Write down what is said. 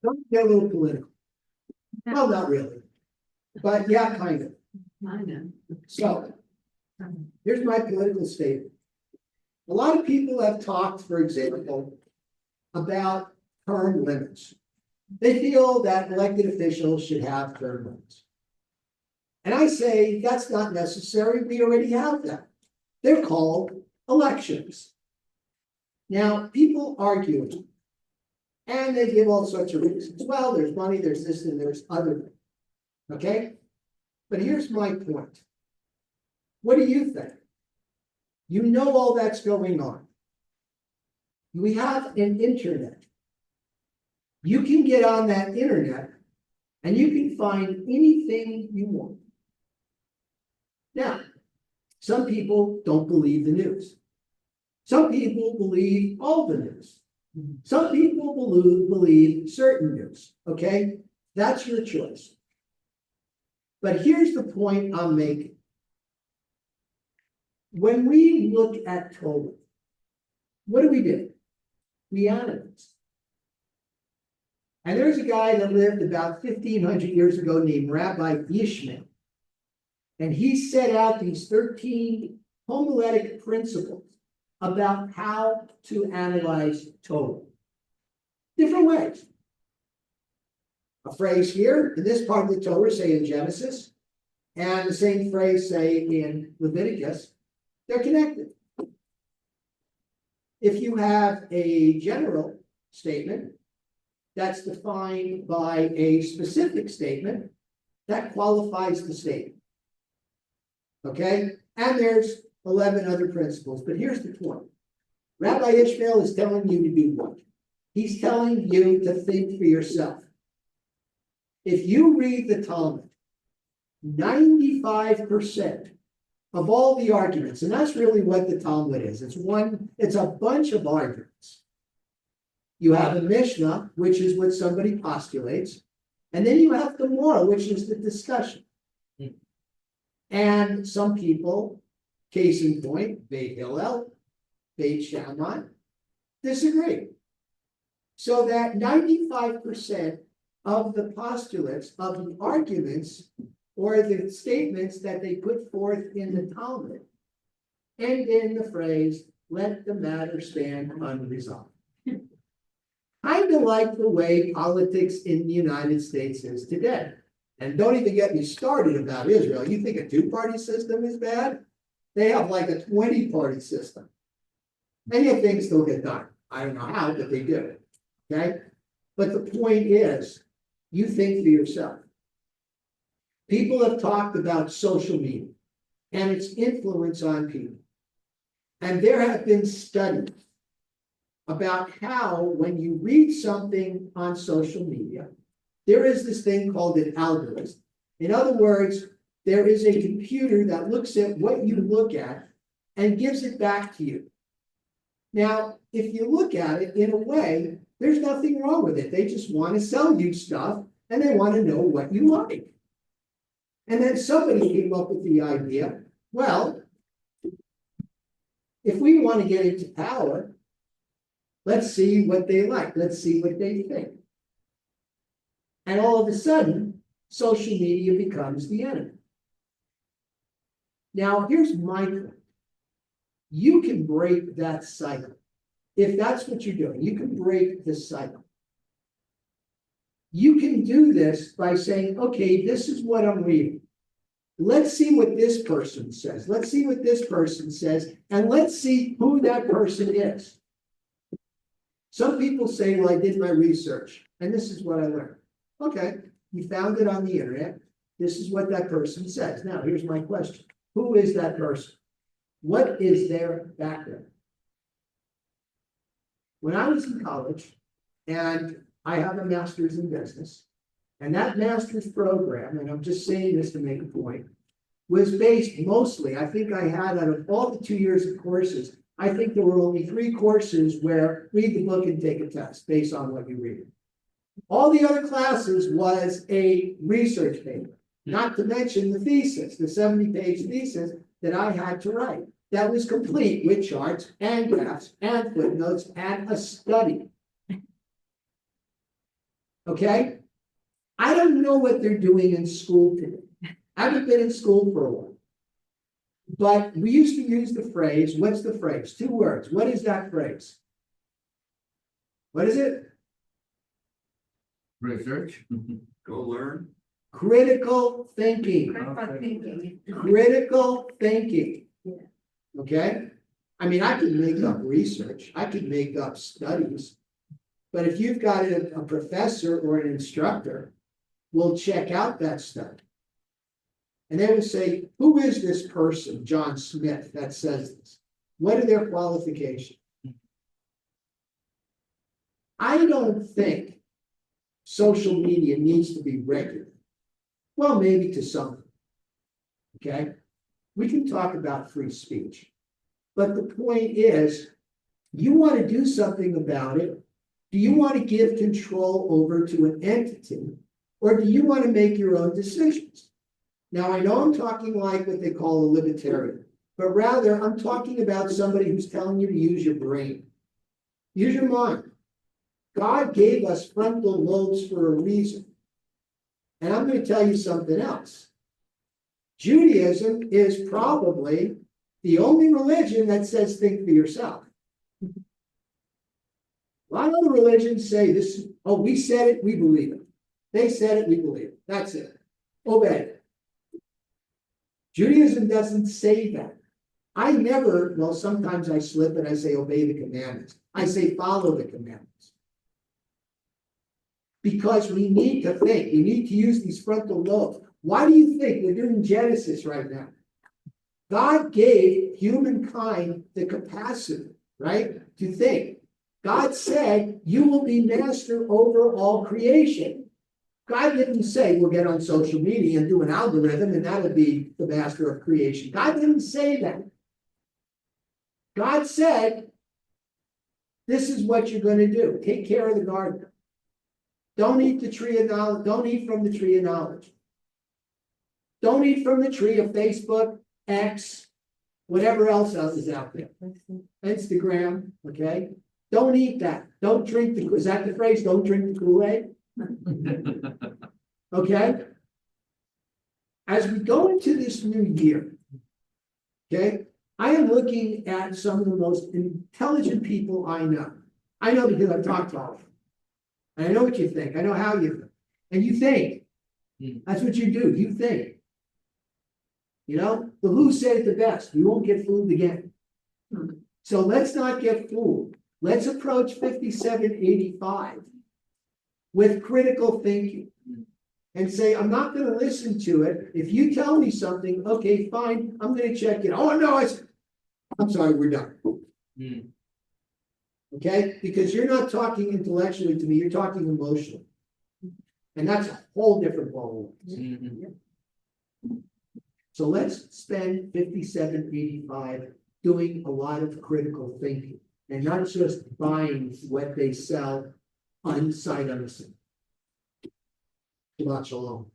Don't get a little political. Well, not really, but yeah, kind of. I know. So here's my political statement. A lot of people have talked, for example, about term limits. They feel that elected officials should have term limits. And I say that's not necessary. We already have that. They're called elections. Now, people argue, and they give all sorts of reasons. Well, there's money, there's this, and there's other. Okay? But here's my point. What do you think? You know all that's going on. We have an internet. You can get on that internet and you can find anything you want. Now, some people don't believe the news. Some people believe all the news. Some people believe certain news, okay? That's your choice. But here's the point I'm making. When we look at Torah, what do? We analyze. And there's a guy that lived about 1,500 years ago named Rabbi Ishmael. And he set out these 13 homiletic principles about how to analyze Torah. Different ways. A phrase here, in this part of the Torah, say in Genesis, and the same phrase, say in Leviticus, they're connected. If you have a general statement that's defined by a specific statement, that qualifies the statement. Okay? And there's 11 other principles, but here's the point. Rabbi Ishmael is telling you to do what? He's telling you to think for yourself. If you read the Talmud, 95% of all the arguments, and that's really what the Talmud is. It's a bunch of arguments. You have a Mishnah, which is what somebody postulates, and then you have the Gemara, which is the discussion. And some people, case in point, Beit Hillel, Beit Shammai, disagree. So that 95% of the postulates of the arguments or the statements that they put forth in the Talmud end in the phrase, let the matter stand unresolved. Kind of like the way politics in the United States is today. And don't even get me started about Israel. You think a two-party system is bad? They have like a 20-party system. And yet things still get done. I don't know how, but they do. Okay? But the point is, you think for yourself. People have talked about social media and its influence on people. And there have been studies about how when you read something on social media, there is this thing called an algorithm. In other words, there is a computer that looks at what you look at and gives it back to you. Now, if you look at it in a way, there's nothing wrong with it. They just want to sell you stuff and they want to know what you like. And then somebody came up with the idea, well, if we want to get into power, let's see what they like. Let's see what they think. And all of a sudden, social media becomes the enemy. Now, here's my point. You can break that cycle. If that's what you're doing, you can break this cycle. You can do this by saying, okay, this is what I'm reading. Let's see what this person says. Let's see what this person says, and let's see who that person is. Some people say, well, I did my research, and this is what I learned. Okay, you found it on the internet. This is what that person says. Now, here's my question. Who is that person? What is their background? When I was in college, and I have a master's in business, and that master's program, and I'm just saying this to make a point, was based mostly, I think I had out of all the 2 years of courses, I think there were only 3 courses where read the book and take a test based on what you read. All the other classes was a research paper, not to mention the thesis, the 70-page thesis that I had to write. That was complete with charts and graphs and footnotes and a study. Okay? I don't know what they're doing in school today. I haven't been in school for a while. But we used to use the phrase, what's the phrase? 2 words. What is that phrase? What is it? Research. Go learn. Critical thinking. Critical thinking. Critical thinking. Yeah. Okay? I mean, I could make up research, I could make up studies. But if you've got a professor or an instructor, will check out that study. And they will say, who is this person, John Smith, that says this? What are their qualifications? I don't think social media needs to be regulated. Well, maybe to some. Okay? We can talk about free speech. But the point is, you want to do something about it. Do you want to give control over to an entity? Or do you want to make your own decisions? Now, I know I'm talking like what they call a libertarian, but rather I'm talking about somebody who's telling you to use your brain. Use your mind. God gave us frontal lobes for a reason. And I'm going to tell you something else. Judaism is probably the only religion that says think for yourself. A lot of other religions say this, oh, we said it, we believe it. They said it, we believe it. That's it. Obey. Judaism doesn't say that. I never, well, sometimes I slip and I say obey the commandments. I say follow the commandments. Because we need to think, we need to use these frontal lobes. Why do you think we're doing Genesis right now? God gave humankind the capacity, right, to think. God said, you will be master over all creation. God didn't say we'll get on social media and do an algorithm and that'll be the master of creation. God didn't say that. God said, this is what you're going to do. Take care of the garden. Don't eat the tree of knowledge. Don't eat from the tree of knowledge. Don't eat from the tree of Facebook, X, whatever else is out there. Instagram, okay? Don't eat that. Don't drink the, is that the phrase? Don't drink the Kool-Aid? Okay? As we go into this new year, okay, I am looking at some of the most intelligent people I know. I know because I've talked to all of them. And I know what you think. I know how you think. And you think. That's what you do. You think. You know, the WHO said it the best. We won't get fooled again. So let's not get fooled. Let's approach 5785 with critical thinking and say, I'm not going to listen to it. If you tell me something, okay, fine, I'm going to check it. Oh, no, I'm sorry, we're done. Okay? Because you're not talking intellectually to me, you're talking emotionally. And that's a whole different ballgame. So let's spend 5785 doing a lot of critical thinking and not just buying what they sell on sight unseen. Shabbat shalom.